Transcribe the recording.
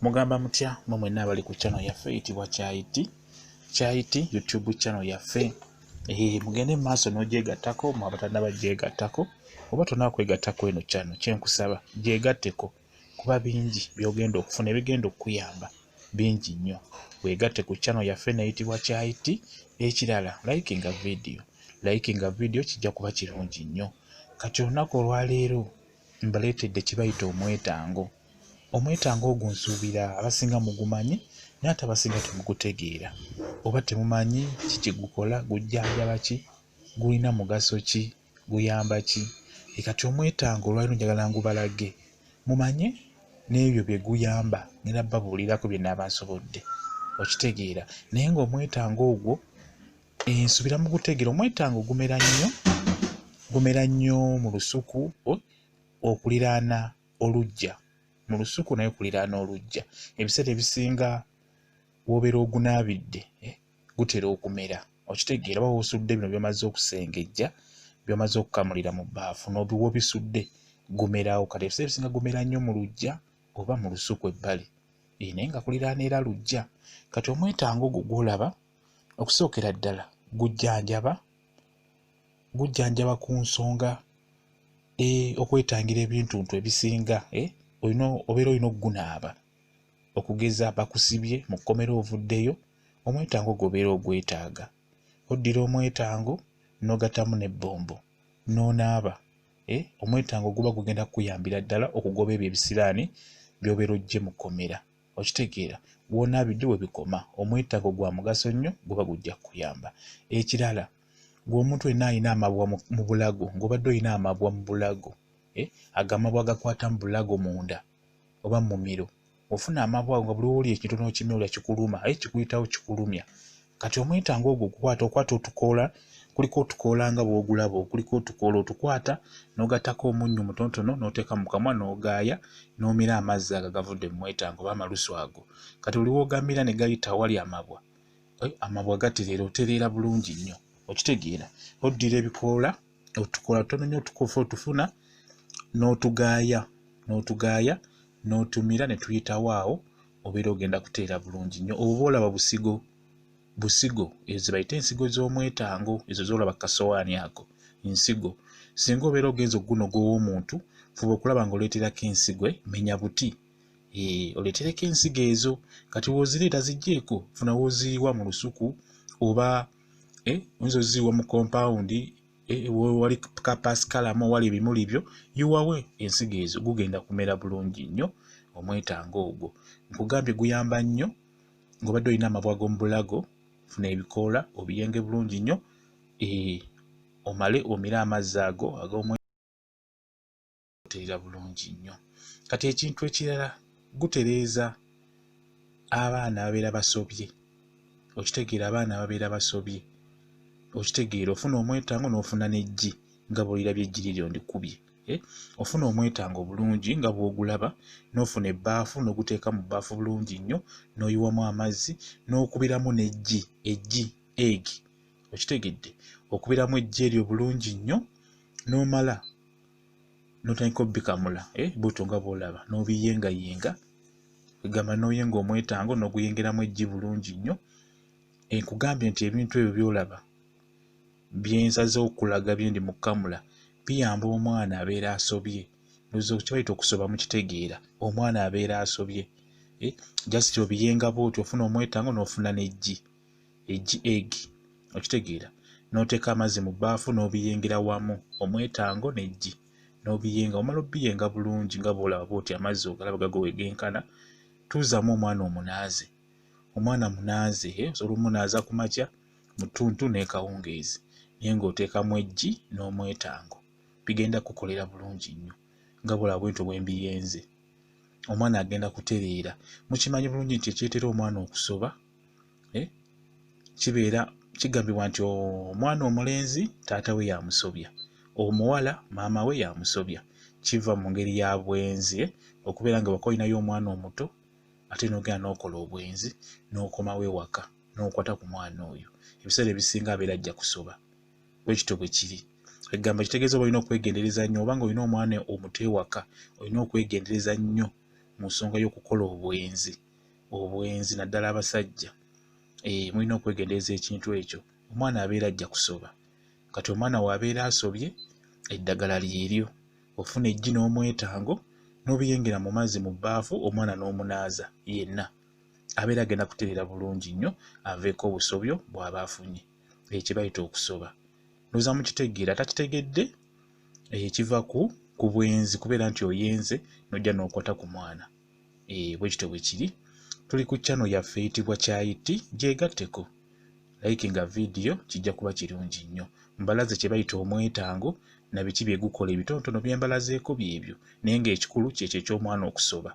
Mugamba mutya mwe nabali ku channel yaffe eyitibwa Kyaiti YouTube channel yaffe. Mugende maaso n'ogyegattako mu abatannaba gyegattako oba tonakwegattako eno channel kyenkusaba gyegatteko kuba bingi byogenda okufuna ebigenda okuyamba bingi nnyo. Weegatte ku channel yaffe neyitibwa Kyaiti. Ekirala likinga video kijja kuba kirungi nnyo. Kati olunaku olwaleero mbaleetedde kibayita omwetango. Omwetango ogwo nsuubira abasinga mugumanyi naye ate abasinga temugutegeera oba temumanyi kiki gukola, gujjanjaba ki, gulina mugaso ki, guyamba ki. Kati omwetango olwaleero njagala ngubalage mumanye n'ebyo bye guyamba ngenda babuulirako bye naaba nsobodde okitegeera. Naye ng'omwetango ogwo nsuubira mugutegeera. Omwetango gumera nnyo mu lusuku okuliraana oluggya. Mu lusuku naye okuliraana oluggya ebiseera ebisinga w'obeera ogunaabidde gutera okumera okitegeera. Oba w'osudde bino by'omaze okusengejja by'omaze okukamulira mu bbaafu n'obiwa bisudde gumerawo. Kati ebiseera ebisinga gumera nnyo mu luggya oba mu lusuku ebbali naye nga kuliraana era luggya. Kati omwetango ogwo gw'olaba okusookera ddala gujjanjaba ku nsonga okwetangira ebintuntu ebisinga obeera olina okugunaaba okugeza bakusibye mu kkomera ovuddeyo. Omwetango ogwo obeera ogwetaaga. Oddira omwetango n'ogattamu n'ebbombo n'onaaba. Omwetango guba gugenda kukuyambira ddala okugoba ebyo ebisiraani by'obeera oggye mu kkomera okitegeera. W'onaabidde we bikoma. Omwetango gwa mugaso nnyo, guba gujja kukuyamba. Ekirala gw'omuntu yenna alina amabwa mu bulago, ng'obadde olina amabwa mu bulago agamabwa agakwata mu bulago munda oba mu mumiro, ofuna amabwa nga buli woli ekintu n'okimira kikuluma kikuyitawo kikulumya. Kati omwetango ogwo okwata otukoola, kuliko otukoola nga bw'ogulaba, kuliko otukoola otukwata n'ogattako omunnyo mutonotono n'oteeka mu kamwa n'ogaaya n'omira amazzi ago agavudde mu mwetango oba amalusu ago. Kati buli w'ogamira ne gayita awali amabwa, amabwa otereera bulungi nnyo okitegeera. Oddira ebikoola, otukoola tutono nnyo otukuufu otufuna n'otugaaya n'otumira ne tuyitawo awo, obeera ogenda kuteera bulungi nnyo. Oba olaba busigo ezo ze bayita ensigo z'omwetango, ezo z'olaba ku kasowaani ako nsigo. Singa obeera ogenza okugunoga ow'omuntu, fuba okulaba ng'oleeterako ensigo, menya buti oleetereko ensigo ezo. Kati w'ozireeta zijjeeko, funa w'oziriwa mu lusuku oba oyinza oziyiwa mu kompawundi wali kapaasikalamu wali ebimuli byo, yiwawe ensigo ezo, gugenda kumera bulungi nnyo omwetango ogwo. Nkugambye guyamba nnyo ng'obadde olina amabwa g'omu bulago, funa ebikoola obiyenge bulungi nnyo omale omire amazzi ago ag'omwetango bulungi nnyo. Kati ekintu ekirala, gutereeza abaana ababeera basobye okitegeera. Abaana ababeera basobye okitegeera, ofuna omwetango n'ofuna n'eggi nga bw'olirabye eggi liryo ndikubye. Ofuna omwetango bulungi nga bw'ogulaba, n'ofuna ebbaafu n'oguteeka mu bbaafu bulungi nnyo n'oyiwamu amazzi n'okubiramu n'eggi okitegedde, okubiramu eggi eryo bulungi nnyo n'omala n'otandika obbikamula buto nga bw'olaba n'obiyengayenga, egamba n'oyenga omwetango n'oguyengeramu eggi bulungi nnyo. Nkugambye nti ebintu ebyo by'olaba byensaze okulaga byendi mu kukamula biyamba omwana abeera asobye. Kibayita okusoba mu kitegeera, omwana abeera asobye. Just obiyenga bw'otyo, ofuna omwetango n'ofuna n'eggi okitegeera, n'oteeka amazzi mu bbaafu n'obiyengera wamu, omwetango n'eggi n'obiyenga. Omala obiyenga bulungi nga bw'olaba bw'oti amazzi ogalaba gago wegenkana, tuuzamu omwana omunaaze. Omwana munaaze osobola omunaaza ku makya mu ttuntu n'ekawungeezi, naye ng'oteekamu eggi n'omwetango, bigenda kukolera bulungi nnyo nga bw'olaba bw'entyo bwe mbiyenze. Omwana agenda kutereera. Mukimanyi bulungi nti ekyetera omwana okusoba kigambibwa nti omwana omulenzi taata we yamusobya, omuwala maama we yamusobya. Kiva mu ngeri ya bwenzi okubeera nga waka olinayo omwana omuto ate n'ogenda n'okola obwenzi n'okomawo ewaka n'okwata ku mwana oyo. Ebiseera ebisinga abeera ajja kusoba. Bwe kityo bwe kiri. Egamba kitegeeza olina okwegendereza nnyo, oba ng'olina omwana omuto ewaka olina okwegendereza nnyo mu nsonga y'okukola obwenzi naddala abasajja. Mulina okwegendereza ekintu ekyo. Omwana abeera ajja kusoba. Kati omwana w'abeera asobye, eddagala lyeryo. Ofuna eggi n'omwetango n'obiyengera mu mazzi mu bbaafu, omwana n'omunaaza yenna. Abeera agenda kutereera bulungi nnyo, aveeko obusobyo bw'aba afunye. Ekyo bayita okusoba. Ndowooza mukitegeera, atakitegedde kiva ku bwenzi, kubeera nti oyenze n'ojja n'okwata ku mwana. Bwe kityo bwe kiri. Tuli ku channel yaffe eyitibwa Kyayiti, gyegatteko. Likinga vidiyo kijja kuba kirungi nnyo. Mbalaze kye bayita omwetango na biki bye gukola ebitonotono bye mbalazeeko byebyo. Naye ng'ekikulu kyekyo eky'omwana okusoba.